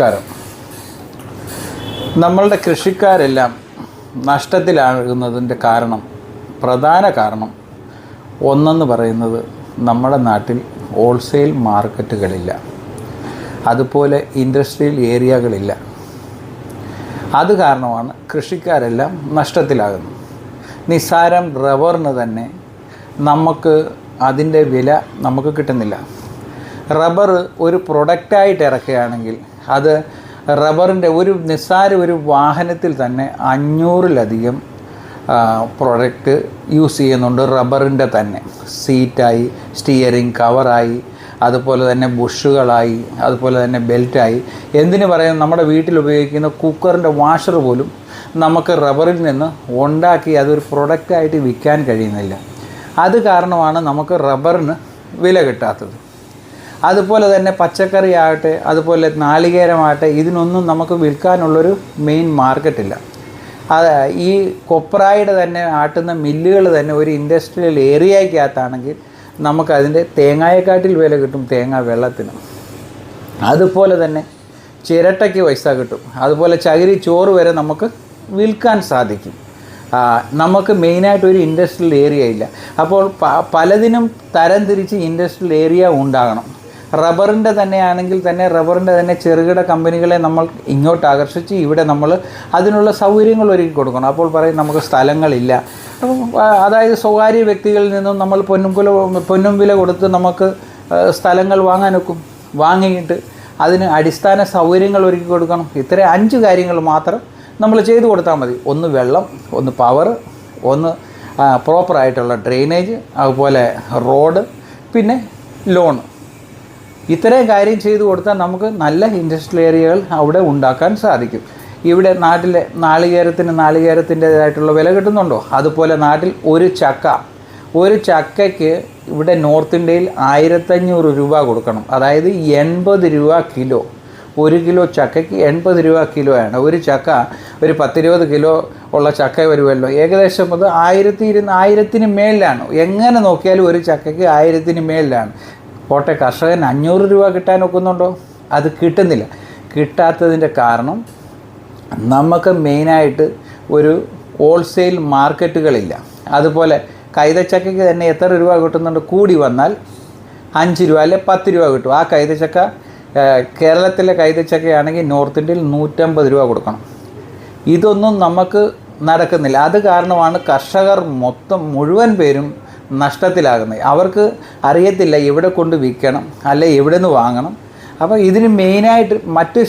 നമസ്കാരം. നമ്മളുടെ കൃഷിക്കാരെല്ലാം നഷ്ടത്തിലാകുന്നതിൻ്റെ പ്രധാന കാരണം ഒന്നെന്ന് പറയുന്നത് നമ്മുടെ നാട്ടിൽ ഹോൾസെയിൽ മാർക്കറ്റുകളില്ല, അതുപോലെ ഇൻഡസ്ട്രിയൽ ഏരിയകളില്ല. അത് കാരണമാണ് കൃഷിക്കാരെല്ലാം നഷ്ടത്തിലാകുന്നത്. നിസ്സാരം റബ്ബറിന് തന്നെ നമുക്ക് അതിൻ്റെ വില നമുക്ക് കിട്ടുന്നില്ല. റബ്ബർ ഒരു പ്രൊഡക്റ്റായിട്ട് ഇറക്കുകയാണെങ്കിൽ അത് റബ്ബറിൻ്റെ ഒരു വാഹനത്തിൽ തന്നെ 500-ലധികം പ്രൊഡക്റ്റ് യൂസ് ചെയ്യുന്നുണ്ട്. റബ്ബറിൻ്റെ തന്നെ സീറ്റായി, സ്റ്റിയറിംഗ് കവറായി, അതുപോലെ തന്നെ ബുഷുകളായി, അതുപോലെ തന്നെ ബെൽറ്റായി, എന്തിനു പറയാം, നമ്മുടെ വീട്ടിൽ ഉപയോഗിക്കുന്ന കുക്കറിൻ്റെ വാഷർ പോലും നമുക്ക് റബ്ബറിൽ നിന്ന് ഉണ്ടാക്കി അതൊരു പ്രൊഡക്റ്റായിട്ട് വിൽക്കാൻ കഴിയുന്നില്ല. അത് കാരണമാണ് നമുക്ക് റബ്ബറിന് വില കിട്ടാത്തത്. അതുപോലെ തന്നെ പച്ചക്കറി ആകട്ടെ, അതുപോലെ നാളികേരമാകട്ടെ, ഇതിനൊന്നും നമുക്ക് വിൽക്കാനുള്ളൊരു മെയിൻ മാർക്കറ്റില്ല. ഈ കൊപ്രായുടെ തന്നെ ആട്ടുന്ന മില്ലുകൾ തന്നെ ഒരു ഇൻഡസ്ട്രിയൽ ഏരിയയ്ക്കകത്താണെങ്കിൽ നമുക്കതിൻ്റെ തേങ്ങയെക്കാട്ടിൽ വില കിട്ടും, തേങ്ങ വെള്ളത്തിന്. അതുപോലെ തന്നെ ചിരട്ടയ്ക്ക് പൈസ കിട്ടും. അതുപോലെ ചകിരി ചോറ് വരെ നമുക്ക് വിൽക്കാൻ സാധിക്കും. നമുക്ക് മെയിനായിട്ട് ഒരു ഇൻഡസ്ട്രിയൽ ഏരിയ ഇല്ല. അപ്പോൾ പലതിനും തരം തിരിച്ച് ഇൻഡസ്ട്രിയൽ ഏരിയ ഉണ്ടാകണം. റബ്ബറിൻ്റെ തന്നെയാണെങ്കിൽ തന്നെ റബ്ബറിൻ്റെ തന്നെ ചെറുകിട കമ്പനികളെ നമ്മൾ ഇങ്ങോട്ട് ആകർഷിച്ച് ഇവിടെ നമ്മൾ അതിനുള്ള സൗകര്യങ്ങൾ ഒരുക്കി കൊടുക്കണം. അപ്പോൾ പറയും നമുക്ക് സ്ഥലങ്ങളില്ല. അതായത് സ്വകാര്യ വ്യക്തികളിൽ നിന്നും നമ്മൾ പൊന്നും വില കൊടുത്ത് നമുക്ക് സ്ഥലങ്ങൾ വാങ്ങിയിട്ട് അതിന് അടിസ്ഥാന സൗകര്യങ്ങൾ ഒരുക്കി കൊടുക്കണം. ഇത്രയും 5 കാര്യങ്ങൾ മാത്രം നമ്മൾ ചെയ്തു കൊടുത്താൽ മതി. ഒന്ന് വെള്ളം, ഒന്ന് പവർ, ഒന്ന് പ്രോപ്പറായിട്ടുള്ള ഡ്രെയിനേജ്, അതുപോലെ റോഡ്, പിന്നെ ലോണ്. ഇത്രയും കാര്യം ചെയ്തു കൊടുത്താൽ നമുക്ക് നല്ല ഇൻഡസ്ട്രിയൽ ഏരിയകൾ അവിടെ ഉണ്ടാക്കാൻ സാധിക്കും. ഇവിടെ നാട്ടിലെ നാളികേരത്തിൻ്റേതായിട്ടുള്ള വില കിട്ടുന്നുണ്ടോ? അതുപോലെ നാട്ടിൽ ഒരു ചക്കയ്ക്ക് ഇവിടെ നോർത്ത് ഇന്ത്യയിൽ 1500 രൂപ കൊടുക്കണം. അതായത് 80 രൂപ കിലോ. 1 കിലോ ചക്കയ്ക്ക് 80 രൂപ കിലോയാണ്. ഒരു ചക്ക ഒരു 10-20 കിലോ ഉള്ള ചക്ക വരുമല്ലോ, ഏകദേശം അത് 1000-2000 മേലിലാണ്. എങ്ങനെ നോക്കിയാലും ഒരു ചക്കയ്ക്ക് 1000 മേലിലാണ്. കോട്ടെ കർഷകൻ 500 രൂപ കിട്ടാൻ ഒക്കുന്നുണ്ടോ? അത് കിട്ടുന്നില്ല. കിട്ടാത്തതിൻ്റെ കാരണം നമുക്ക് മെയിനായിട്ട് ഒരു ഹോൾസെയിൽ മാർക്കറ്റുകളില്ല. അതുപോലെ കൈതച്ചക്കയ്ക്ക് തന്നെ എത്ര രൂപ കിട്ടുന്നുണ്ട്? കൂടി വന്നാൽ 5 രൂപ അല്ലെ 10 രൂപ കിട്ടും. ആ കൈതച്ചക്ക കേരളത്തിലെ കൈതച്ചക്കയാണെങ്കിൽ നോർത്ത് ഇന്ത്യയിൽ 150 രൂപ കൊടുക്കണം. ഇതൊന്നും നമുക്ക് നടക്കുന്നില്ല. അത് കാരണമാണ് കർഷകർ മുഴുവൻ പേരും നഷ്ടത്തിലാകുന്നത്. അവർക്ക് അറിയത്തില്ല എവിടെ കൊണ്ട് വിൽക്കണം, അല്ലെ എവിടെ നിന്ന് വാങ്ങണം. അപ്പോൾ ഇതിന് മെയിനായിട്ട് മറ്റ്